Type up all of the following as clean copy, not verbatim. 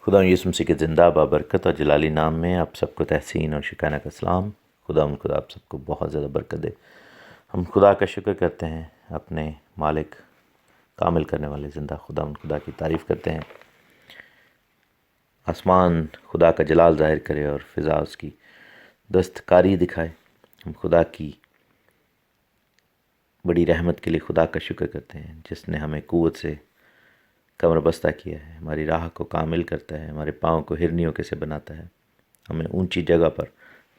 خدا یسوع مسیح کے زندہ بابرکت اور جلالی نام میں آپ سب کو تحسین اور شکرانہ کا سلام۔ خدا آپ سب کو بہت زیادہ برکت دے۔ ہم خدا کا شکر کرتے ہیں، اپنے مالک کامل کرنے والے زندہ خدا کی تعریف کرتے ہیں۔ آسمان خدا کا جلال ظاہر کرے اور فضا اس کی دستکاری دکھائے۔ ہم خدا کی بڑی رحمت کے لیے خدا کا شکر کرتے ہیں، جس نے ہمیں قوت سے کمر بستہ کیا ہے، ہماری راہ کو کامل کرتا ہے، ہمارے پاؤں کو ہرنیوں کے سے بناتا ہے، ہمیں اونچی جگہ پر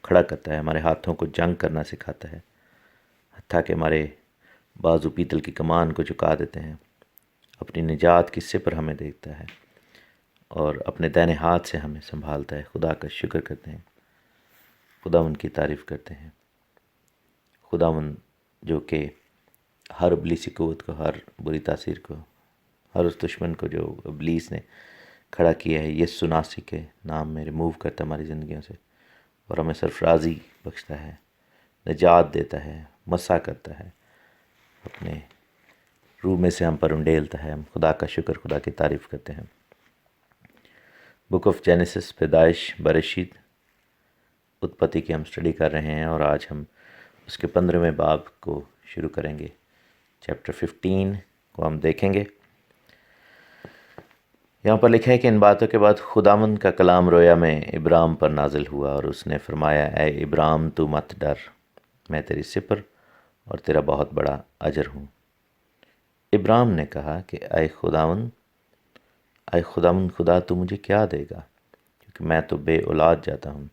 کھڑا کرتا ہے، ہمارے ہاتھوں کو جنگ کرنا سکھاتا ہے، حتیٰ کہ ہمارے بازو پیتل کی کمان کو جھکا دیتے ہیں، اپنی نجات کی سپر ہمیں دیتا ہے اور اپنے دائنے ہاتھ سے ہمیں سنبھالتا ہے۔ خدا کا شکر کرتے ہیں، خدا ان کی تعریف کرتے ہیں۔ خدا ان جو کہ ہر ابلیسی قوت کو، ہر بری تاثیر کو، ہر اس دشمن کو جو ابلیس نے کھڑا کیا ہے، یسوع ناصری کے نام میں ریموو کرتا ہے ہماری زندگیوں سے، اور ہمیں سرفرازی بخشتا ہے، نجات دیتا ہے، مسا کرتا ہے، اپنے روح میں سے ہم پر انڈیلتا ہے۔ ہم خدا کا شکر، خدا کی تعریف کرتے ہیں۔ بک آف جینیسس، پیدائش، برشید، اتپتی کی ہم سٹڈی کر رہے ہیں، اور آج ہم اس کے 15ویں باب کو شروع کریں گے۔ چیپٹر 15 کو ہم دیکھیں گے۔ یہاں پر لکھا ہے کہ ان باتوں کے بعد خداوند کا کلام رویا میں ابرام پر نازل ہوا، اور اس نے فرمایا، اے ابرام تو مت ڈر، میں تیری سپر اور تیرا بہت بڑا اجر ہوں۔ ابرام نے کہا کہ اے خداوند خدا تو مجھے کیا دے گا، کیونکہ میں تو بے اولاد جاتا ہوں،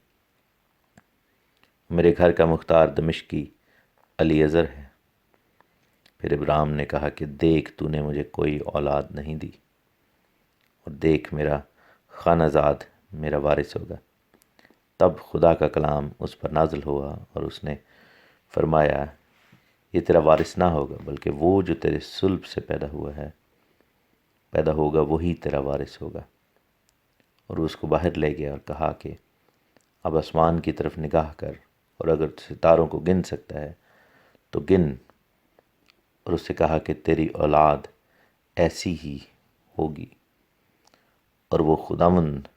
میرے گھر کا مختار دمشقی الیعزر ہے۔ پھر ابرام نے کہا کہ دیکھ، تو نے مجھے کوئی اولاد نہیں دی، اور دیکھ میرا خانہ زاد میرا وارث ہوگا۔ تب خدا کا کلام اس پر نازل ہوا، اور اس نے فرمایا، یہ تیرا وارث نہ ہوگا، بلکہ وہ جو تیرے صلب سے پیدا ہوگا وہی تیرا وارث ہوگا۔ اور اس کو باہر لے گیا اور کہا کہ اب آسمان کی طرف نگاہ کر، اور اگر ستاروں کو گن سکتا ہے تو گن۔ اور اس سے کہا کہ تیری اولاد ایسی ہی ہوگی۔ اور وہ خداوند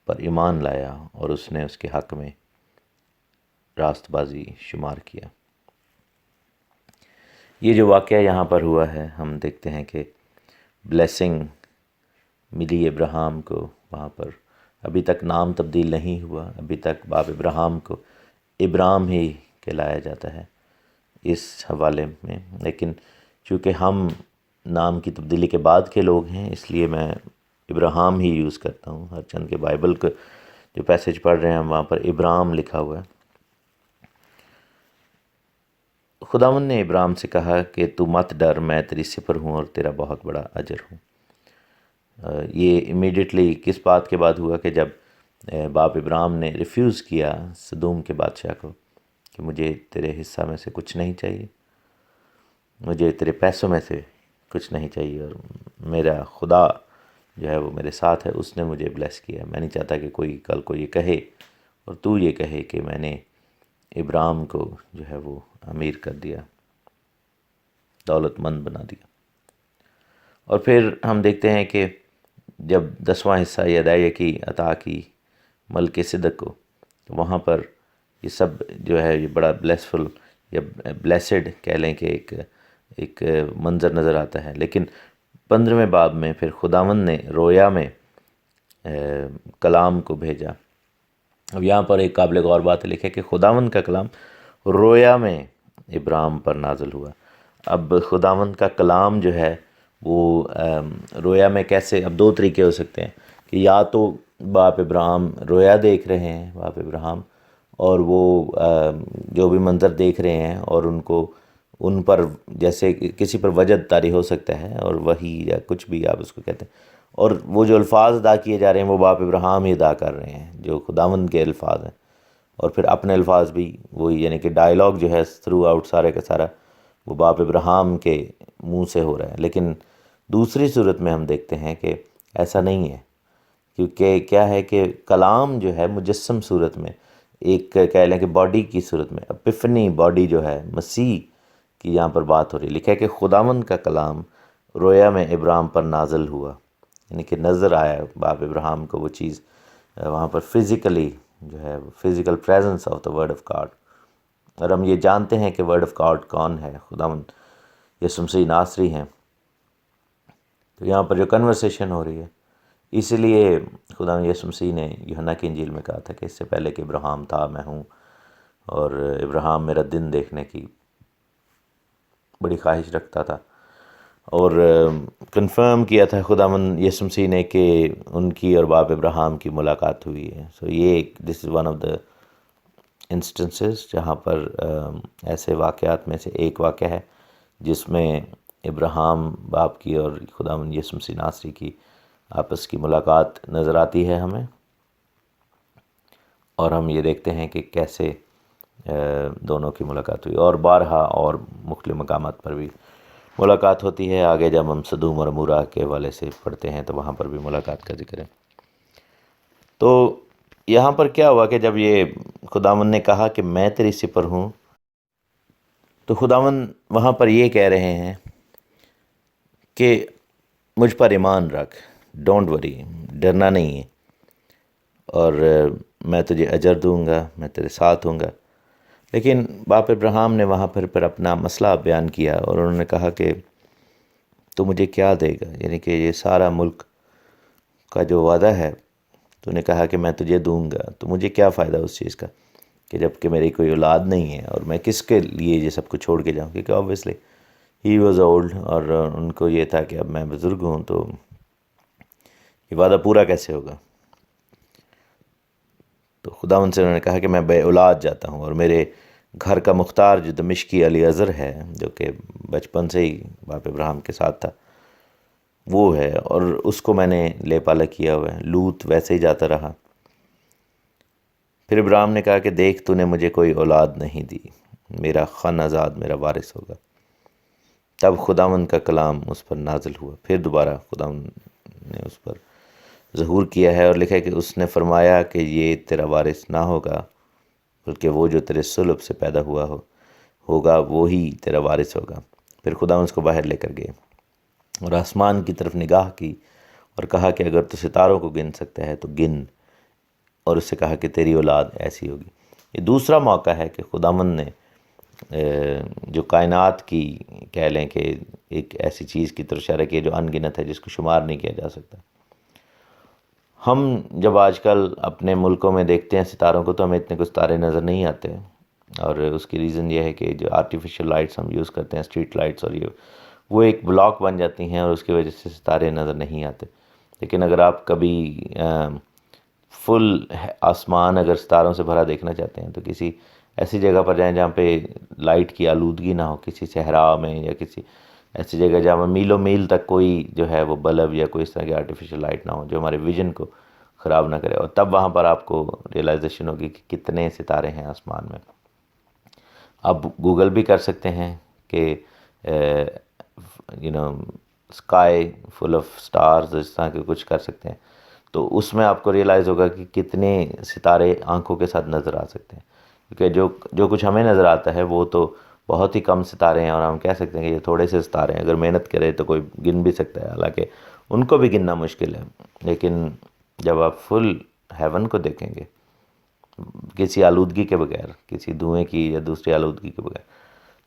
پر ایمان لایا، اور اس نے اس کے حق میں راست بازی شمار کیا۔ یہ جو واقعہ یہاں پر ہوا ہے، ہم دیکھتے ہیں کہ بلیسنگ ملی ابراہیم کو وہاں پر۔ ابھی تک نام تبدیل نہیں ہوا، ابھی تک باپ ابراہیم کو ابرام ہی کہلایا جاتا ہے اس حوالے میں، لیکن چونکہ ہم نام کی تبدیلی کے بعد کے لوگ ہیں، اس لیے میں ابراہیم ہی یوز کرتا ہوں۔ ہر چند کے بائبل کا جو پیسج پڑھ رہے ہیں وہاں پر ابرام لکھا ہوا ہے۔ خداوند نے ابرام سے کہا کہ تو مت ڈر، میں تیری سپر ہوں اور تیرا بہت بڑا اجر ہوں۔ یہ امیڈیٹلی کس بات کے بعد ہوا کہ جب باپ ابرام نے ریفیوز کیا سدوم کے بادشاہ کو کہ مجھے تیرے حصہ میں سے کچھ نہیں چاہیے، مجھے تیرے پیسوں میں سے کچھ نہیں چاہیے، اور میرا خدا جو ہے وہ میرے ساتھ ہے، اس نے مجھے بلیس کیا۔ میں نہیں چاہتا کہ کوئی کل کو یہ کہے اور تو یہ کہے کہ میں نے ابرام کو جو ہے وہ امیر کر دیا، دولت مند بنا دیا۔ اور پھر ہم دیکھتے ہیں کہ جب 10واں حصہ یہ ادائیہ کی عطا کی ملک صدق کو، تو وہاں پر یہ سب جو ہے یہ بڑا بلیسفل یا بلیسڈ کہہ لیں کہ ایک منظر نظر آتا ہے۔ لیکن 15ویں باب میں پھر خداوند نے رویا میں کلام کو بھیجا۔ اب یہاں پر ایک قابل غور بات لکھے کہ خداوند کا کلام رویا میں ابرام پر نازل ہوا۔ اب خداوند کا کلام جو ہے وہ رویا میں کیسے، اب دو طریقے ہو سکتے ہیں کہ یا تو باپ ابراہیم رویا دیکھ رہے ہیں، باپ ابراہیم، اور وہ جو بھی منظر دیکھ رہے ہیں، اور ان پر جیسے کسی پر وجد طاری ہو سکتا ہے، اور وہی یا کچھ بھی آپ اس کو کہتے ہیں، اور وہ جو الفاظ ادا کیے جا رہے ہیں وہ باپ ابراہیم ہی ادا کر رہے ہیں، جو خداوند کے الفاظ ہیں، اور پھر اپنے الفاظ بھی وہی، یعنی کہ ڈائیلاگ جو ہے تھرو آؤٹ سارے کا سارا وہ باپ ابراہیم کے منہ سے ہو رہا ہے۔ لیکن دوسری صورت میں ہم دیکھتے ہیں کہ ایسا نہیں ہے، کیونکہ کیا ہے کہ کلام جو ہے مجسم صورت میں، ایک کہہ لیں کہ باڈی کی صورت میں، اپیفنی باڈی جو ہے مسیح کی یہاں پر بات ہو رہی ہے۔ لکھا ہے کہ خداوند کا کلام رویا میں ابرام پر نازل ہوا، یعنی کہ نظر آیا باپ ابراہیم کو وہ چیز وہاں پر فزیکلی جو ہے physical presence of the word of God. اور ہم یہ جانتے ہیں کہ ورڈ آف گاڈ کون ہے، خداوند یسوع مسیح ناصری ہیں. تو یہاں پر جو کنورسیشن ہو رہی ہے، اسی لیے خداوند یسوع مسیح نے یوحنا کی انجیل میں کہا تھا کہ اس سے پہلے کہ ابراہیم تھا میں ہوں، اور ابراہیم میرا دن دیکھنے کی بڑی خواہش رکھتا تھا. اور کنفرم کیا تھا خداوند یسوع مسیح نے کہ ان کی اور باپ ابراہیم کی ملاقات ہوئی ہے. سو یہ this is one of the instances جہاں پر ایسے واقعات میں سے ایک واقعہ ہے جس میں ابراہیم باپ کی اور خداوند یسوع مسیح ناصری کی آپس کی ملاقات نظر آتی ہے ہمیں. اور ہم یہ دیکھتے ہیں کہ کیسے دونوں کی ملاقات ہوئی، اور بارہا اور مختلف مقامات پر بھی ملاقات ہوتی ہے. آگے جب ہم سدوم اور عمورہ کے حوالے سے پڑھتے ہیں تو وہاں پر بھی ملاقات کا ذکر ہے. تو یہاں پر کیا ہوا کہ جب یہ خداوند نے کہا کہ میں تیری سپر ہوں، تو خداوند وہاں پر یہ کہہ رہے ہیں کہ مجھ پر ایمان رکھ، ڈونٹ وری، ڈرنا نہیں ہے، اور میں تجھے اجر دوں گا، میں تیرے ساتھ ہوں گا. لیکن باپ ابراہیم نے وہاں پر اپنا مسئلہ بیان کیا، اور انہوں نے کہا کہ تو مجھے کیا دے گا، یعنی کہ یہ سارا ملک کا جو وعدہ ہے تو نے کہا کہ میں تجھے دوں گا، تو مجھے کیا فائدہ اس چیز کا کہ جب کہ میری کوئی اولاد نہیں ہے، اور میں کس کے لیے یہ سب کچھ چھوڑ کے جاؤں، کیونکہ آبویسلی ہی واز اولڈ، اور ان کو یہ تھا کہ اب میں بزرگ ہوں تو یہ وعدہ پورا کیسے ہوگا. تو خداوند سے انہوں نے کہا کہ میں بے اولاد جاتا ہوں، اور میرے گھر کا مختار جو دمشقی علی اظہر ہے، جو کہ بچپن سے ہی باپ ابراہیم کے ساتھ تھا، وہ ہے، اور اس کو میں نے لے پالا کیا ہوا ہے. لوط ویسے ہی جاتا رہا. پھر ابراہیم نے کہا کہ دیکھ تو نے مجھے کوئی اولاد نہیں دی، میرا خن آزاد میرا وارث ہوگا. تب خداوند کا کلام اس پر نازل ہوا. پھر دوبارہ خداوند نے اس پر ظہور کیا ہے، اور لکھا ہے کہ اس نے فرمایا کہ یہ تیرا وارث نہ ہوگا، بلکہ وہ جو تیرے صلب سے پیدا ہوا ہوگا وہی تیرا وارث ہوگا. پھر خداوند اس کو باہر لے کر گئے اور آسمان کی طرف نگاہ کی اور کہا کہ اگر تو ستاروں کو گن سکتا ہے تو گن، اور اس سے کہا کہ تیری اولاد ایسی ہوگی. یہ دوسرا موقع ہے کہ خداوند نے جو کائنات کی کہہ لیں کہ ایک ایسی چیز کی طرف اشارہ کیا جو ان گنت ہے، جس کو شمار نہیں کیا جا سکتا. ہم جب آج کل اپنے ملکوں میں دیکھتے ہیں ستاروں کو تو ہمیں اتنے کچھ ستارے نظر نہیں آتے، اور اس کی ریزن یہ ہے کہ جو آرٹیفیشل لائٹس ہم یوز کرتے ہیں، اسٹریٹ لائٹس، اور یہ وہ ایک بلاک بن جاتی ہیں، اور اس کی وجہ سے ستارے نظر نہیں آتے. لیکن اگر آپ کبھی فل آسمان اگر ستاروں سے بھرا دیکھنا چاہتے ہیں تو کسی ایسی جگہ پر جائیں جہاں پہ لائٹ کی آلودگی نہ ہو، کسی صحرا میں یا کسی ایسی جگہ جہاں میلوں میل تک کوئی جو ہے وہ بلب یا کوئی اس طرح کی آرٹیفیشل لائٹ نہ ہو جو ہمارے ویژن کو خراب نہ کرے، اور تب وہاں پر آپ کو ریئلائزیشن ہوگی کہ کتنے ستارے ہیں آسمان میں. آپ گوگل بھی کر سکتے ہیں کہ اسکائی فل آف سٹارز، اس طرح کے کچھ کر سکتے ہیں، تو اس میں آپ کو ریئلائز ہوگا کہ کتنے ستارے آنکھوں کے ساتھ نظر آ سکتے ہیں. کیونکہ جو کچھ ہمیں نظر آتا ہے وہ تو بہت ہی کم ستارے ہیں، اور ہم کہہ سکتے ہیں کہ یہ تھوڑے سے ستارے ہیں، اگر محنت کرے تو کوئی گن بھی سکتا ہے، حالانکہ ان کو بھی گننا مشکل ہے. لیکن جب آپ فل ہیون کو دیکھیں گے کسی آلودگی کے بغیر، کسی دھوئیں کی یا دوسری آلودگی کے بغیر،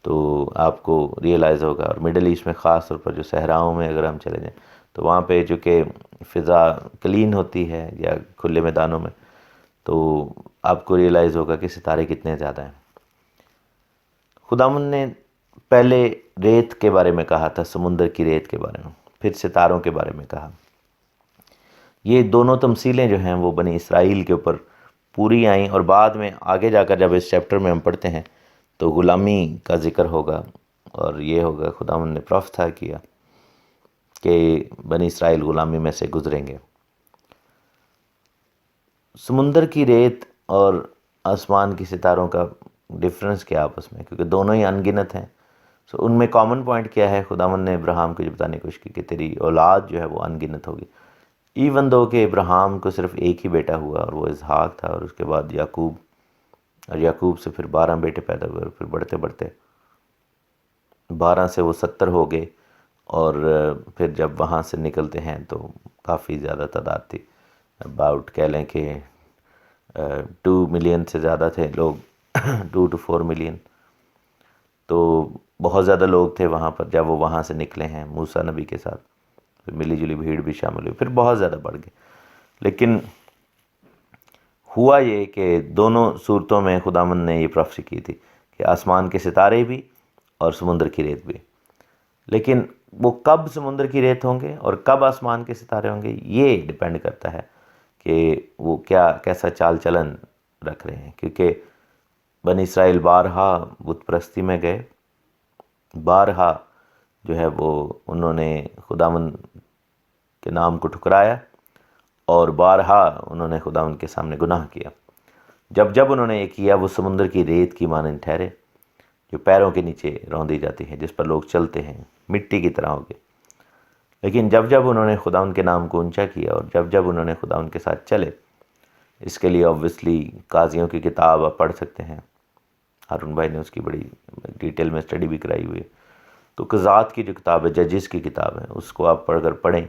تو آپ کو ریئلائز ہوگا. اور مڈل ایسٹ میں خاص طور پر جو صحراؤں میں اگر ہم چلے جائیں تو وہاں پہ جو کہ فضا کلین ہوتی ہے یا کھلے میدانوں میں، تو آپ کو ریئلائز ہوگا کہ ستارے کتنے زیادہ ہیں. خداوند نے پہلے ریت کے بارے میں کہا تھا، سمندر کی ریت کے بارے میں، پھر ستاروں کے بارے میں کہا. یہ دونوں تمثیلیں جو ہیں وہ بنی اسرائیل کے اوپر پوری آئیں، اور بعد میں آگے جا کر جب اس چیپٹر میں ہم پڑھتے ہیں تو غلامی کا ذکر ہوگا، اور یہ ہوگا خداوند نے پروفیسر کیا کہ بنی اسرائیل غلامی میں سے گزریں گے. سمندر کی ریت اور آسمان کی ستاروں کا ڈفرنس کیا آپس میں، کیونکہ دونوں ہی ان گنت ہیں. سو ان میں کامن پوائنٹ کیا ہے؟ خداوند نے ابراہیم کو یہ بتانے کی کوشش کی کہ تیری اولاد جو ہے وہ ان گنت ہوگی. ایون دو کہ ابراہیم کو صرف ایک ہی بیٹا ہوا اور وہ اسحاق تھا، اور اس کے بعد یعقوب، اور یعقوب سے پھر 12 بیٹے پیدا ہوئے، اور پھر بڑھتے بڑھتے 12 سے وہ 70 ہو گئے، اور پھر جب وہاں سے نکلتے ہیں تو کافی زیادہ تعداد تھی، اباؤٹ کہہ لیں کہ 2 ملین سے زیادہ تھے لوگ 2 to 4 ملین. تو بہت زیادہ لوگ تھے وہاں پر جب وہ وہاں سے نکلے ہیں موسیٰ نبی کے ساتھ. پھر ملی جلی بھیڑ بھی شامل ہوئی، پھر بہت زیادہ بڑھ گئے. لیکن ہوا یہ کہ دونوں صورتوں میں خداوند نے یہ پروفیسی کی تھی کہ آسمان کے ستارے بھی اور سمندر کی ریت بھی. لیکن وہ کب سمندر کی ریت ہوں گے اور کب آسمان کے ستارے ہوں گے، یہ ڈیپینڈ کرتا ہے کہ وہ کیسا چال چلن رکھ رہے ہیں. کیونکہ بنی اسرائیل بارہا بت پرستی میں گئے، بارہا جو ہے وہ انہوں نے خداوند کے نام کو ٹھکرایا، اور بارہا انہوں نے خداوند کے سامنے گناہ کیا. جب انہوں نے یہ کیا وہ سمندر کی ریت کی مانند ٹھہرے جو پیروں کے نیچے روندی جاتی ہے، جس پر لوگ چلتے ہیں، مٹی کی طرح ہو گئے. لیکن جب انہوں نے خداوند کے نام کو اونچا کیا اور جب انہوں نے خداوند کے ساتھ چلے، اس کے لیے آبویسلی قاضیوں کی کتاب آپ پڑھ سکتے ہیں، ہارون بھائی نے اس کی بڑی ڈیٹیل میں اسٹڈی بھی کرائی ہوئی ہے. تو قضات کی جو کتاب ہے، ججز کی کتاب ہے، اس کو آپ اگر پڑھیں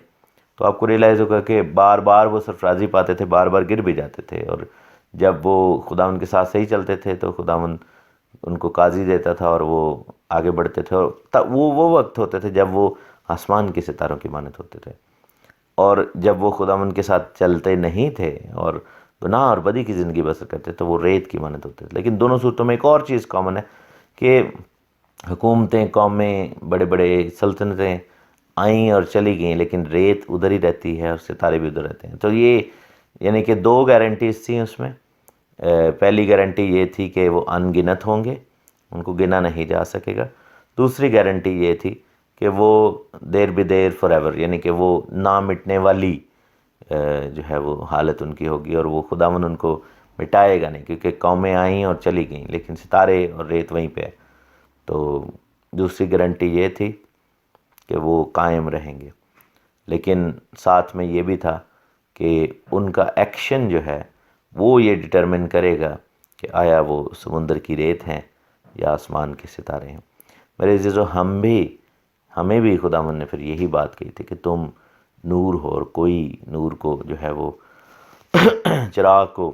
تو آپ کو ریئلائز ہوگا کہ بار بار وہ سرفرازی پاتے تھے، بار بار گر بھی جاتے تھے. اور جب وہ خداوند کے ساتھ صحیح چلتے تھے تو خداوند ان کو قاضی دیتا تھا اور وہ آگے بڑھتے تھے. اور وہ وقت ہوتے تھے جب وہ آسمان کے ستاروں کی مانند ہوتے تھے. اور جب وہ خداوند کے ساتھ چلتے نہیں تھے اور گناہ اور بدی کی زندگی بسر کرتے تو وہ ریت کی مانند ہوتے تھے. لیکن دونوں صورتوں میں ایک اور چیز کامن ہے کہ حکومتیں، قومیں، بڑے بڑے سلطنتیں آئیں اور چلی گئیں، لیکن ریت ادھر ہی رہتی ہے اور ستارے بھی ادھر رہتے ہیں. تو یہ یعنی کہ 2 گارنٹیز تھیں اس میں. پہلی گارنٹی یہ تھی کہ وہ ان گنت ہوں گے، ان کو گنا نہیں جا سکے گا. دوسری گارنٹی یہ تھی کہ وہ there be there forever, یعنی کہ وہ نہ مٹنے والی جو ہے وہ حالت ان کی ہوگی، اور وہ خداوند ان کو مٹائے گا نہیں. کیونکہ قومیں آئیں اور چلی گئیں لیکن ستارے اور ریت وہیں پہ ہے. تو دوسری گارنٹی یہ تھی کہ وہ قائم رہیں گے. لیکن ساتھ میں یہ بھی تھا کہ ان کا ایکشن جو ہے وہ یہ ڈٹرمن کرے گا کہ آیا وہ سمندر کی ریت ہیں یا آسمان کے ستارے ہیں. میرے عزیزو، ہمیں بھی خداوند نے پھر یہی بات کہی تھی کہ تم نور ہو، اور کوئی نور کو جو ہے وہ چراغ کو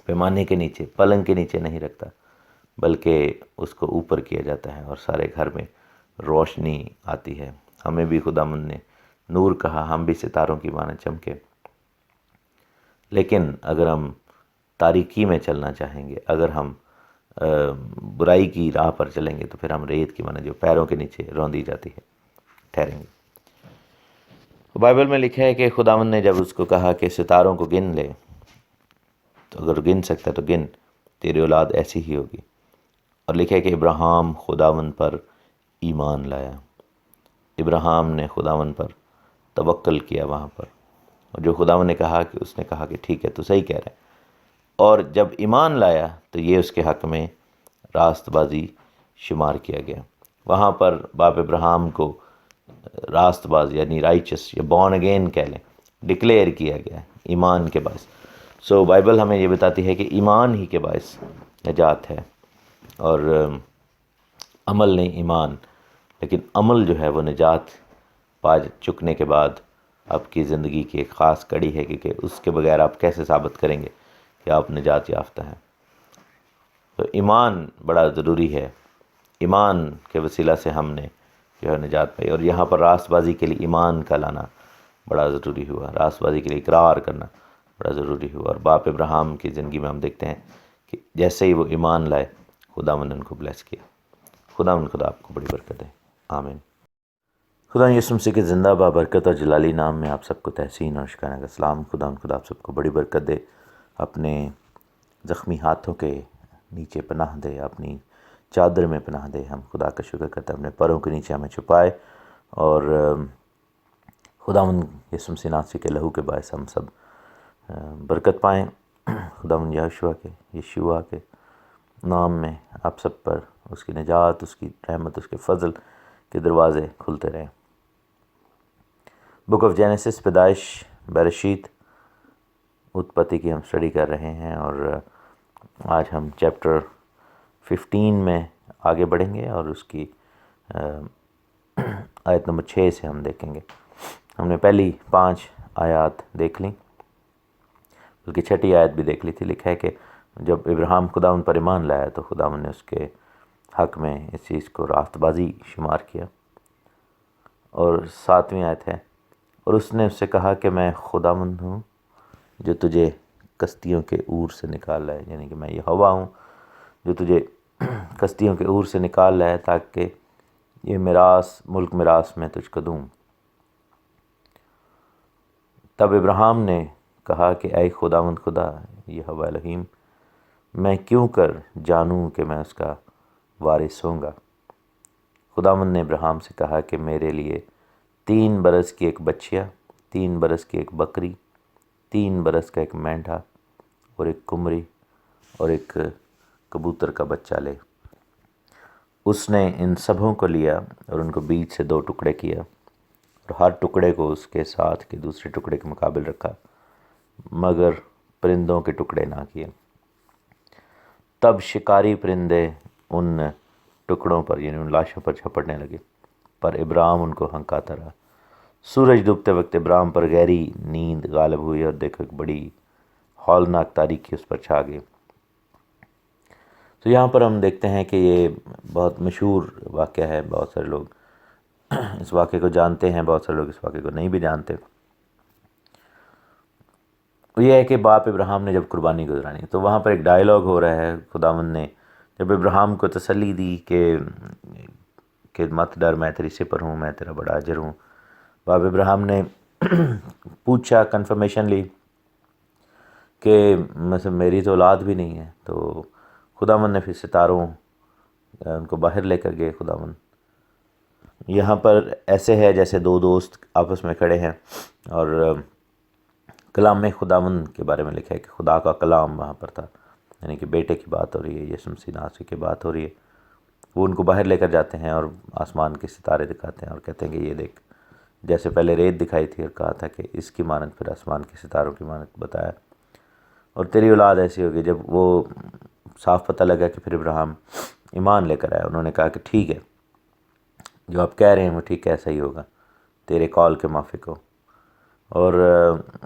پیمانے کے نیچے، پلنگ کے نیچے نہیں رکھتا، بلکہ اس کو اوپر کیا جاتا ہے اور سارے گھر میں روشنی آتی ہے. ہمیں بھی خداوند نے نور کہا، ہم بھی ستاروں کی مانند چمکے. لیکن اگر ہم تاریکی میں چلنا چاہیں گے، اگر ہم برائی کی راہ پر چلیں گے، تو پھر ہم ریت کی مانند جو پیروں کے نیچے روندی جاتی ہے ٹھہریں گے. بائبل میں لکھا ہے کہ خداوند نے جب اس کو کہا کہ ستاروں کو گن لے، تو اگر گن سکتا تو گن، تیری اولاد ایسی ہی ہوگی. اور لکھا ہے کہ ابراہیم خداوند پر ایمان لایا. ابراہیم نے خداوند پر توکل کیا وہاں پر، اور جو خداوند نے کہا کہ اس نے کہا کہ ٹھیک ہے تو صحیح کہہ رہے ہیں. اور جب ایمان لایا تو یہ اس کے حق میں راست بازی شمار کیا گیا. وہاں پر باپ ابراہیم کو راست باز یعنی رائچس یا بورن اگین کہہ لیں، ڈکلیئر کیا گیا ایمان کے باعث. سو بائبل ہمیں یہ بتاتی ہے کہ ایمان ہی کے باعث نجات ہے، اور عمل نہیں ایمان. لیکن عمل جو ہے وہ نجات پا چکنے کے بعد آپ کی زندگی کی ایک خاص کڑی ہے، کہ اس کے بغیر آپ کیسے ثابت کریں گے کہ آپ نجات یافتہ ہیں. تو ایمان بڑا ضروری ہے. ایمان کے وسیلہ سے ہم نے جو ہے نجات پائی. اور یہاں پر راست بازی کے لیے ایمان کا لانا بڑا ضروری ہوا، راست بازی کے لیے اقرار کرنا بڑا ضروری ہوا. اور باپ ابراہیم کی زندگی میں ہم دیکھتے ہیں کہ جیسے ہی وہ ایمان لائے، خداوند نے ان کو بلیس کیا. خدا آپ کو بڑی برکت دے. آمین. خدا یسوع مسیح کے زندہ بابرکت اور جلالی نام میں آپ سب کو تحسین اور شکرانہ کا سلام. خدا آپ سب کو بڑی برکت دے، اپنے زخمی ہاتھوں کے نیچے پناہ دے، اپنی چادر میں پناہ دے. ہم خدا کا شکر کرتے ہیں، اپنے پروں کے نیچے ہمیں چھپائے، اور خداوند یسوع مسیح ناصری کے لہو کے باعث ہم سب برکت پائیں. خداوند یشوع کے نام میں آپ سب پر اس کی نجات، اس کی رحمت، اس کے فضل کے دروازے کھلتے رہیں. بک آف جینیسس، پیدائش، برشید، اتپتی کی ہم اسٹڈی کر رہے ہیں، اور آج ہم چیپٹر 15 میں آگے بڑھیں گے اور اس کی آیت نمبر 6 سے ہم دیکھیں گے. ہم نے پہلی 5 آیات دیکھ لیں، بلکہ 6ٹھی آیت بھی دیکھ لی تھی. لکھا ہے کہ جب ابراہیم خدا ان پر ایمان لایا تو خدا نے اس کے حق میں اس چیز کو راست بازی شمار کیا. اور 7ویں آیت ہے، اور اس نے اس سے کہا کہ میں خداوند ہوں جو تجھے کشتیوں کے اور سے نکال لائے، یعنی کہ میں یہ ہوا ہوں جو تجھے کشتیوں کے اور سے نکال لائے تاکہ یہ ملک میراث میں تجھ کو دوں. تب ابراہیم نے کہا کہ اے خداوند خدا یہوہ الہیم، میں کیوں کر جانوں کہ میں اس کا وارث ہوں گا. خداوند نے ابراہیم سے کہا کہ میرے لیے 3 برس کی ایک بچیا، 3 برس کی ایک بکری، 3 برس کا ایک مینڈھا اور ایک کمری اور ایک کبوتر کا بچہ لے. اس نے ان سبھوں کو لیا اور ان کو بیچ سے 2 ٹکڑے کیا اور ہر ٹکڑے کو اس کے ساتھ کے دوسرے ٹکڑے کے مقابل رکھا، مگر پرندوں کے ٹکڑے نہ کیے. تب شکاری پرندے ان ٹکڑوں پر یعنی ان لاشوں پر جھپٹنے لگے، پر ابراہیم ان کو ہنکاتا رہا. سورج ڈوبتے وقت ابراہیم پر گہری نیند غالب ہوئی اور دیکھو ایک بڑی ہولناک تاریکی اس پر چھا گئی. تو یہاں پر ہم دیکھتے ہیں کہ یہ بہت مشہور واقعہ ہے، بہت سارے لوگ اس واقعے کو جانتے ہیں، بہت سارے لوگ اس واقعے کو نہیں بھی جانتے. یہ ہے کہ باپ ابراہیم نے جب قربانی گزرانی تو وہاں پر ایک ڈائلاگ ہو رہا ہے. خداوند نے جب ابراہیم کو تسلی دی کہ مت ڈر، میں تیری سپر ہوں، میں تیرا بڑا اجر ہوں. باپ ابراہیم نے پوچھا، کنفرمیشن لی کہ مثلا میری تو اولاد بھی نہیں ہے. تو خداوند نے پھر ستاروں ان کو باہر لے کر گئے. خداوند یہاں پر ایسے ہے جیسے 2 دوست آپس میں کھڑے ہیں اور کلام میں خداوند کے بارے میں لکھا ہے کہ خدا کا کلام وہاں پر تھا، یعنی کہ بیٹے کی بات ہو رہی ہے، یسوع مسیح ناصری کی بات ہو رہی ہے. وہ ان کو باہر لے کر جاتے ہیں اور آسمان کے ستارے دکھاتے ہیں اور کہتے ہیں کہ یہ دیکھ، جیسے پہلے ریت دکھائی تھی اور کہا تھا کہ اس کی مانند پھر آسمان کے ستاروں کی مانند بتایا، اور تیری اولاد ایسی ہوگی. جب وہ صاف پتہ لگا کہ پھر ابراہیم ایمان لے کر آیا، انہوں نے کہا کہ ٹھیک ہے، جو آپ کہہ رہے ہیں وہ ٹھیک ہے، ایسا ہی ہوگا، تیرے کال کے موافق ہو. اور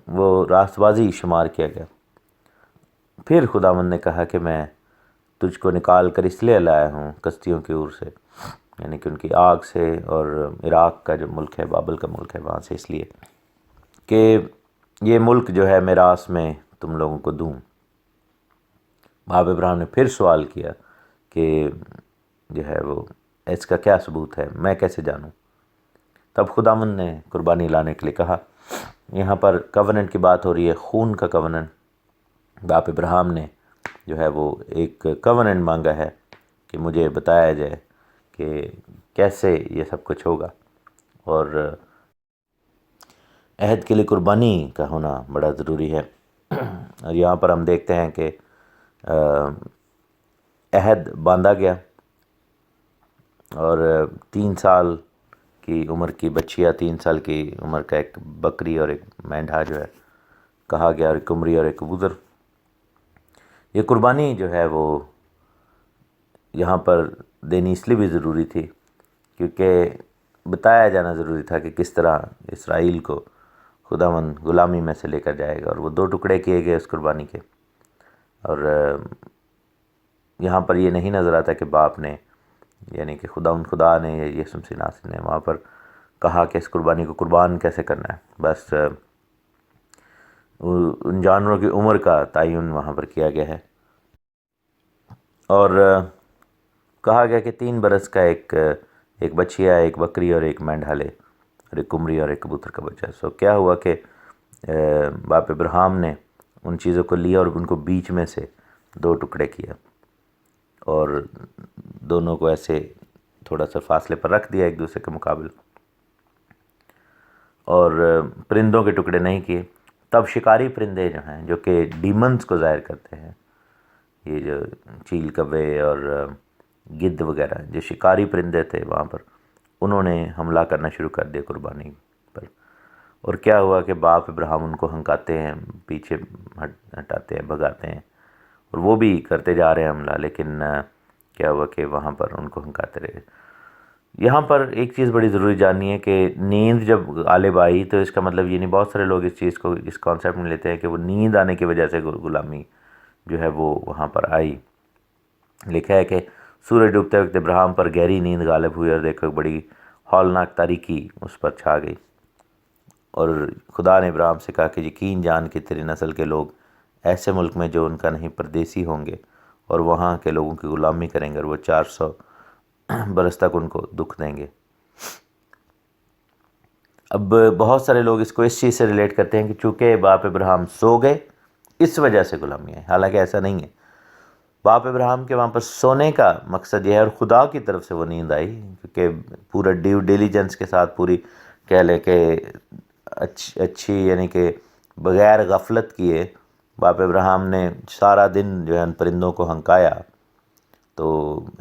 وہ راست بازی شمار کیا گیا. پھر خداوند نے کہا کہ میں تجھ کو نکال کر اس لیے لایا ہوں کشتیوں کی اور سے، یعنی کہ ان کی آگ سے، اور عراق کا جو ملک ہے، بابل کا ملک ہے، وہاں سے، اس لیے کہ یہ ملک جو ہے میراث میں تم لوگوں کو دوں. باپ ابراہیم نے پھر سوال کیا کہ جو ہے وہ اس کا کیا ثبوت ہے، میں کیسے جانوں. تب خداوند نے قربانی لانے کے لیے کہا. یہاں پر کوننٹ کی بات ہو رہی ہے، خون کا کوننٹ. باپ ابراہیم نے جو ہے وہ ایک کوننٹ مانگا ہے کہ مجھے بتایا جائے کہ کیسے یہ سب کچھ ہوگا. اور عہد کے لیے قربانی کا ہونا بڑا ضروری ہے. اور یہاں پر ہم دیکھتے ہیں کہ عہد باندھا گیا اور 3 سال کی عمر کی بچیا، 3 سال کی عمر کا ایک بکری اور ایک مینڈھا جو ہے کہا گیا، اور ایک کمری اور ایک کبوتر. یہ قربانی جو ہے وہ یہاں پر دینی اس لیے بھی ضروری تھی کیونکہ بتایا جانا ضروری تھا کہ کس طرح اسرائیل کو خداوند غلامی میں سے لے کر جائے گا. اور وہ 2 ٹکڑے کیے گئے اس قربانی کے. اور یہاں پر یہ نہیں نظر آتا کہ باپ نے، یعنی کہ خدا نے یا یسوع مسیح ناصری نے وہاں پر کہا کہ اس قربانی کو قربان کیسے کرنا ہے. بس ان جانوروں کی عمر کا تعین وہاں پر کیا گیا ہے اور کہا گیا کہ 3 برس کا ایک بچیا، ایک بکری اور ایک مینڈھا لے، اور ایک کمری اور ایک کبوتر کا بچہ. سو کیا ہوا کہ باپ ابراہیم نے ان چیزوں کو لیا اور ان کو بیچ میں سے 2 ٹکڑے کیا اور دونوں کو ایسے تھوڑا سا فاصلے پر رکھ دیا ایک دوسرے کے مقابل، اور پرندوں کے ٹکڑے نہیں کیے. تب شکاری پرندے جو ہیں، جو کہ ڈیمنز کو ظاہر کرتے ہیں، یہ جو چیل کوے اور گدھ وغیرہ جو شکاری پرندے تھے وہاں پر، انہوں نے حملہ کرنا شروع کر دیا قربانی پر. اور کیا ہوا کہ باپ ابراہیم ان کو ہنکاتے ہیں، پیچھے ہٹاتے ہیں، بھگاتے ہیں، اور وہ بھی کرتے جا رہے ہیں حملہ، لیکن کیا ہوا کہ وہاں پر ان کو ہنکاتے رہے. یہاں پر ایک چیز بڑی ضروری جاننی ہے کہ نیند جب غالب آئی تو اس کا مطلب یہ نہیں، بہت سارے لوگ اس چیز کو اس کانسیپٹ میں لیتے ہیں کہ وہ نیند آنے کی وجہ سے غلامی جو ہے وہ وہاں پر آئی۔ لکھا ہے کہ سورج ڈوبتے وقت ابراہیم پر گہری نیند غالب ہوئی اور دیکھو بڑی ہولناک تاریکی اس پر چھا گئی، اور خدا نے ابراہیم سے کہا کہ یقین جان کہ تیری نسل کے لوگ ایسے ملک میں جو ان کا نہیں پردیسی ہوں گے، اور وہاں کے لوگوں کی غلامی کریں گے، اور وہ 400 برس تک ان کو دکھ دیں گے۔ اب بہت سارے لوگ اس کو اس چیز سے ریلیٹ کرتے ہیں کہ چونکہ باپ ابراہیم سو گئے اس وجہ سے غلامی ہے، حالانکہ ایسا نہیں ہے۔ باپ ابراہیم کے وہاں پر سونے کا مقصد یہ ہے، اور خدا کی طرف سے وہ نیند آئی، کیونکہ پورا ڈیو ڈیلیجنس کے ساتھ، پوری کہہ لیں کہ اچھی یعنی کہ بغیر غفلت کیے باپ ابراہیم نے سارا دن جو ہے ان پرندوں کو ہنکایا۔ تو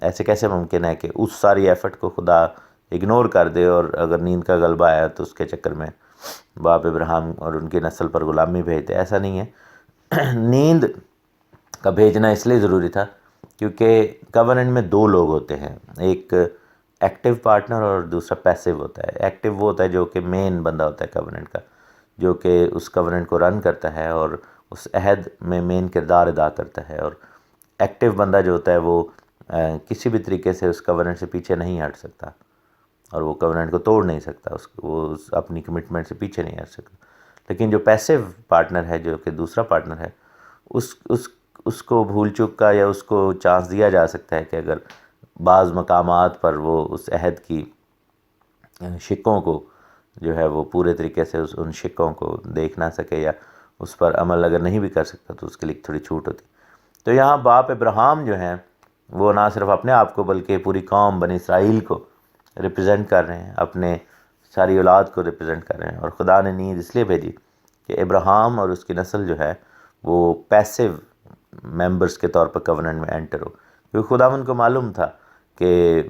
ایسے کیسے ممکن ہے کہ اس ساری ایفرٹ کو خدا اگنور کر دے، اور اگر نیند کا غلبہ آیا تو اس کے چکر میں باپ ابراہیم اور ان کی نسل پر غلامی بھیج دے؟ ایسا نہیں ہے۔ نیند کا بھیجنا اس لیے ضروری تھا کیونکہ کورننٹ میں دو لوگ ہوتے ہیں، ایک ایکٹیو پارٹنر اور دوسرا پیسیو ہوتا ہے۔ ایکٹیو وہ ہوتا ہے جو کہ مین بندہ ہوتا ہے کورننٹ کا، جو کہ اس کورننٹ کو رن کرتا ہے اور اس عہد میں مین کردار ادا کرتا ہے، اور ایکٹیو بندہ جو ہوتا ہے وہ کسی بھی طریقے سے اس کورننٹ سے پیچھے نہیں ہٹ سکتا، اور وہ کورننٹ کو توڑ نہیں سکتا، وہ اپنی کمٹمنٹ سے پیچھے نہیں ہٹ سکتا۔ لیکن جو پیسیو پارٹنر ہے، جو کہ دوسرا پارٹنر ہے، اس کو بھول چک کا یا اس کو چانس دیا جا سکتا ہے کہ اگر بعض مقامات پر وہ اس عہد کی شکوں کو جو ہے وہ پورے طریقے سے ان شکوں کو دیکھ نہ سکے، یا اس پر عمل اگر نہیں بھی کر سکتا تو اس کے لیے تھوڑی چھوٹ ہوتی۔ تو یہاں باپ ابراہیم جو ہیں وہ نہ صرف اپنے آپ کو بلکہ پوری قوم بنی اسرائیل کو ریپرزینٹ کر رہے ہیں، اپنے ساری اولاد کو ریپرزینٹ کر رہے ہیں، اور خدا نے نیند اس لیے بھیجی کہ ابراہیم اور اس کی نسل جو ہے وہ پیسیو ممبرز کے طور پر کورننٹ میں انٹر ہو، کیونکہ خداوند کو معلوم تھا کہ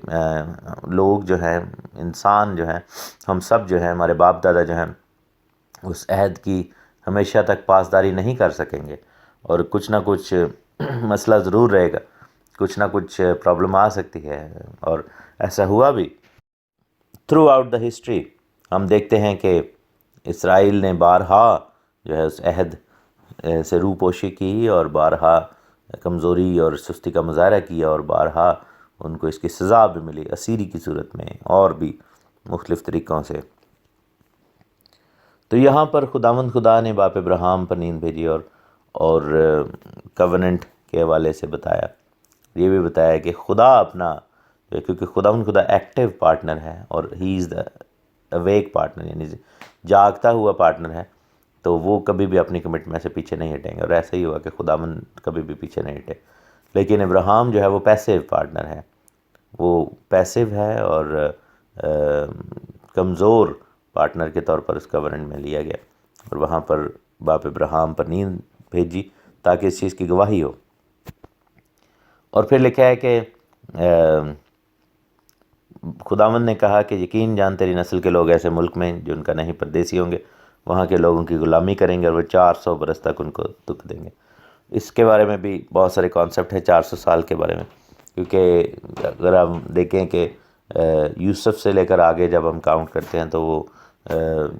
لوگ جو ہیں، انسان جو ہیں، ہم سب جو ہیں، ہمارے باپ دادا جو ہیں، اس عہد کی ہمیشہ تک پاسداری نہیں کر سکیں گے، اور کچھ نہ کچھ مسئلہ ضرور رہے گا، کچھ نہ کچھ پرابلم آ سکتی ہے، اور ایسا ہوا بھی۔ تھرو آؤٹ دا ہسٹری ہم دیکھتے ہیں کہ اسرائیل نے بارہا جو ہے اس عہد سے روپوشی کی، اور بارہا کمزوری اور سستی کا مظاہرہ کیا، اور بارہا ان کو اس کی سزا بھی ملی، اسیری کی صورت میں اور بھی مختلف طریقوں سے۔ تو یہاں پر خدا نے باپ ابراہیم پر نیند بھیجی، اور کوننٹ کے حوالے سے بتایا، یہ بھی بتایا کہ خدا اپنا، کیونکہ خدا ایکٹیو پارٹنر ہے، اور ہی از دا اویک پارٹنر، یعنی جاگتا ہوا پارٹنر ہے، تو وہ کبھی بھی اپنی کمٹمنٹ سے پیچھے نہیں ہٹیں گے، اور ایسا ہی ہوا کہ خداوند کبھی بھی پیچھے نہیں ہٹے۔ لیکن ابراہیم جو ہے وہ پیسیو پارٹنر ہے، وہ پیسیو ہے، اور کمزور پارٹنر کے طور پر اس کورننٹ میں لیا گیا، اور وہاں پر باپ ابراہیم پر نیند بھیجی تاکہ اس چیز کی گواہی ہو۔ اور پھر لکھا ہے کہ خداوند نے کہا کہ یقین جان تیری نسل کے لوگ ایسے ملک میں جو ان کا نہیں پردیسی ہوں گے، وہاں کے لوگوں کی غلامی کریں گے، اور وہ 400 برس تک ان کو دکھ دیں گے۔ اس کے بارے میں بھی بہت سارے کانسیپٹ ہیں 400 سال کے بارے میں، کیونکہ اگر ہم دیکھیں کہ یوسف سے لے کر آگے جب ہم کاؤنٹ کرتے ہیں تو وہ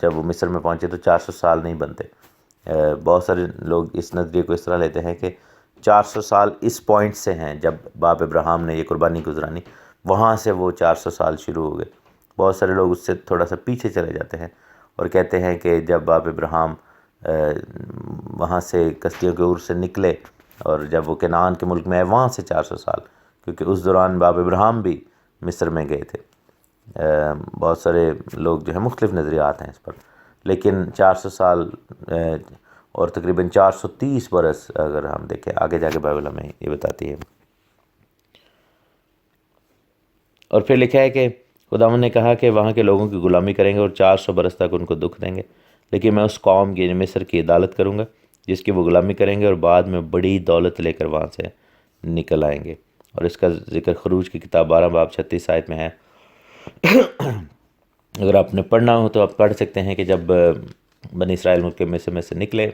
جب وہ مصر میں پہنچے تو 400 سال نہیں بنتے۔ بہت سارے لوگ اس نظریے کو اس طرح لیتے ہیں کہ 400 سال اس پوائنٹ سے ہیں جب باپ ابراہیم نے یہ قربانی گزرانی، وہاں سے وہ 400 سال شروع ہو گئے۔ بہت سارے لوگ اس سے تھوڑا سا پیچھے چلے جاتے ہیں اور کہتے ہیں کہ جب باپ ابراہیم وہاں سے کشتیوں کے عور سے نکلے اور جب وہ کنعان کے ملک میں آئے، وہاں سے 400 سال، کیونکہ اس دوران باپ ابراہیم بھی مصر میں گئے تھے۔ بہت سارے لوگ جو ہیں مختلف نظریات ہیں اس پر، لیکن 400 سال اور تقریباً 430 برس اگر ہم دیکھیں آگے جا کے بائبل ہمیں یہ بتاتی ہے۔ اور پھر لکھا ہے کہ خداوند نے کہا کہ وہاں کے لوگوں کی غلامی کریں گے اور 400 برس تک ان کو دکھ دیں گے، لیکن میں اس قوم کی مصر کی عدالت کروں گا جس کی وہ غلامی کریں گے، اور بعد میں بڑی دولت لے کر وہاں سے نکل آئیں گے۔ اور اس کا ذکر خروج کی کتاب 12 باب 36 آیت میں ہے۔ اگر آپ نے پڑھنا ہو تو آپ پڑھ سکتے ہیں کہ جب بنی اسرائیل ملک کے مصر میں سے نکلے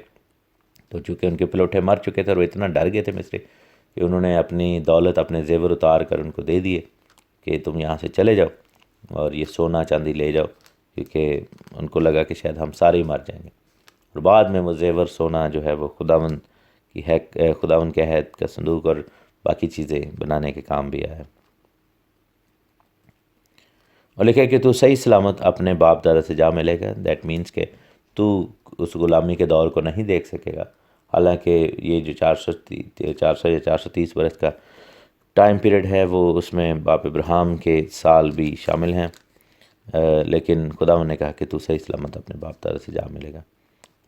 تو چونکہ ان کے پلوٹھے مر چکے تھے اور وہ اتنا ڈر گئے تھے مصری کہ انہوں نے اپنی دولت، اپنے زیور اتار کر ان کو دے دیے کہ تم یہاں سے چلے جاؤ۔ اور یہ سونا چاندی لے جاؤ، کیونکہ ان کو لگا کہ شاید ہم سارے ہی مر جائیں گے۔ اور بعد میں وہ زیور سونا جو ہے وہ خداوند کے عہد کا صندوق اور باقی چیزیں بنانے کے کام بھی آیا۔ اور لکھا کہ تو صحیح سلامت اپنے باپ دادا سے جا ملے گا۔ دیٹ مینس کہ تو اس غلامی کے دور کو نہیں دیکھ سکے گا، حالانکہ یہ جو 400 یا 430 برس کا ٹائم پیریڈ ہے وہ اس میں باپ ابراہیم کے سال بھی شامل ہیں، لیکن خداوند نے کہا کہ تو صحیح سلامت اپنے باپ دادا سے جا ملے گا،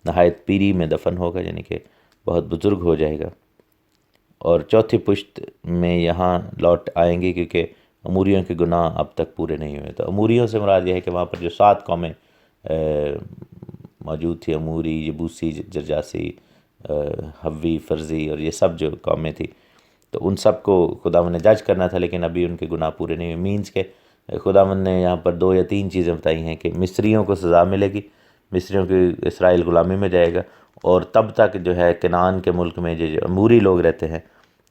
نہایت پیری میں دفن ہوگا، یعنی کہ بہت بزرگ ہو جائے گا، اور چوتھی پشت میں یہاں لوٹ آئیں گے، کیونکہ اموریوں کے گناہ اب تک پورے نہیں ہوئے۔ تو اموریوں سے مراد یہ ہے کہ وہاں پر جو 7 قومیں موجود تھی، اموری، یبوسی، جرجاسی، حوی، فرزی، اور یہ سب جو قومیں تھی، تو ان سب کو خداوند نے جج کرنا تھا، لیکن ابھی ان کے گناہ پورے نہیں ہوئے۔ مینس کہ خداوند نے یہاں پر 2 یا 3 چیزیں بتائی ہیں کہ مصریوں کو سزا ملے گی، مصریوں کی اسرائیل غلامی میں جائے گا، اور تب تک جو ہے کنعان کے ملک میں جو اموری لوگ رہتے ہیں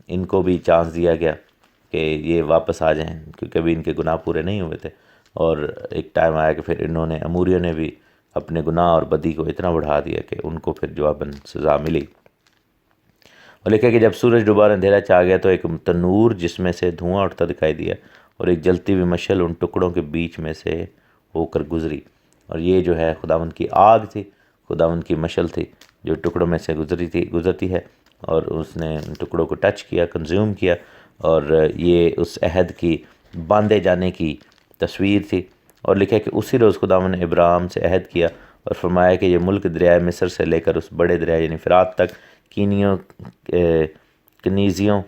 ان کو بھی چانس دیا گیا کہ یہ واپس آ جائیں، کیونکہ ابھی ان کے گناہ پورے نہیں ہوئے تھے۔ اور ایک ٹائم آیا کہ پھر اموریوں نے بھی اپنے گناہ اور بدی کو اتنا بڑھا دیا کہ ان کو پھر جواباً سزا ملی۔ اور لکھا کہ جب سورج ڈوبا اور اندھیرا چھا گیا تو ایک تنور جس میں سے دھواں اٹھتا دکھائی دیا، اور ایک جلتی ہوئی مشعل ان ٹکڑوں کے بیچ میں سے ہو کر گزری۔ اور یہ جو ہے خداوند کی آگ تھی، خداوند کی مشعل تھی جو ٹکڑوں میں سے گزرتی ہے، اور اس نے ان ٹکڑوں کو ٹچ کیا، کنزیوم کیا، اور یہ اس عہد کی باندھے جانے کی تصویر تھی۔ اور لکھا کہ اسی روز خداوند نے ابراہیم سے عہد کیا اور فرمایا کہ یہ ملک دریائے مصر سے لے کر اس بڑے دریا یعنی فرات تک، کینیوں، کنیزیوں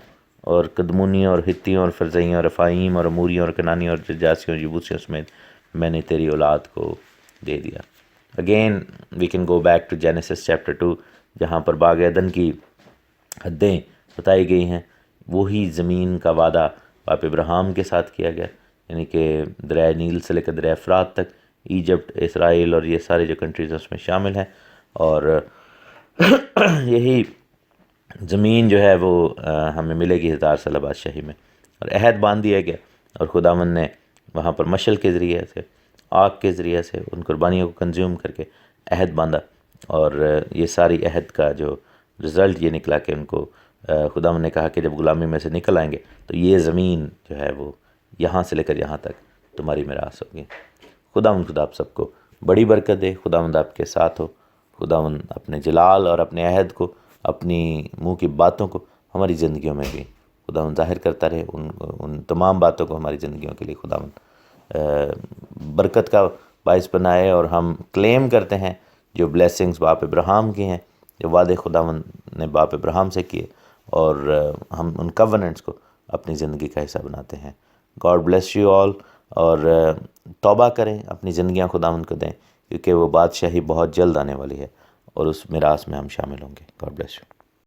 اور قدمونیوں اور ہتیوں اور فرزیوں اور رفائیم اور اموریوں اور کنانیوں اور جرجاسیوں اور یبوسیوں سمیت میں نے تیری اولاد کو دے دیا۔ Again we can go back to Genesis chapter 2، جہاں پر باغ عدن کی حدیں بتائی گئی ہیں۔ وہی زمین کا وعدہ باپ ابراہیم کے ساتھ کیا گیا، یعنی کہ دریائے نیل سے لے کر دریائے فرات تک، ایجپٹ، اسرائیل اور یہ سارے جو کنٹریز اس میں شامل ہیں، اور یہی زمین جو ہے وہ ہمیں ملے گی 1000 سالہ بادشاہی میں۔ اور عہد باندھ دیا گیا، اور خداوند نے وہاں پر مشعل کے ذریعے سے، آگ کے ذریعے سے ان قربانیوں کو کنزیوم کر کے عہد باندھا، اور یہ ساری عہد کا جو رزلٹ یہ نکلا کہ ان کو خداوند نے کہا کہ جب غلامی میں سے نکل آئیں گے تو یہ زمین جو ہے وہ یہاں سے لے کر یہاں تک تمہاری میراث ہوگی۔ خدا آپ سب کو بڑی برکت دے، خداوند آپ کے ساتھ ہو، خداوند اپنے جلال اور اپنے عہد کو، اپنی منہ کی باتوں کو ہماری زندگیوں میں بھی خداوند ظاہر کرتا رہے، ان تمام باتوں کو ہماری زندگیوں کے لیے خداوند برکت کا باعث بنائے، اور ہم کلیم کرتے ہیں جو بلیسنگز باپ ابراہیم کی ہیں، جو وعدے خداوند نے باپ ابراہیم سے کیے، اور ہم ان کووننٹس کو اپنی زندگی کا حصہ بناتے ہیں۔ گاڈ بلیس یو آل، اور توبہ کریں، اپنی زندگیاں خداوند کو دیں، کیونکہ وہ بادشاہی بہت جلد آنے والی ہے، اور اس میراث میں ہم شامل ہوں گے۔ God bless you.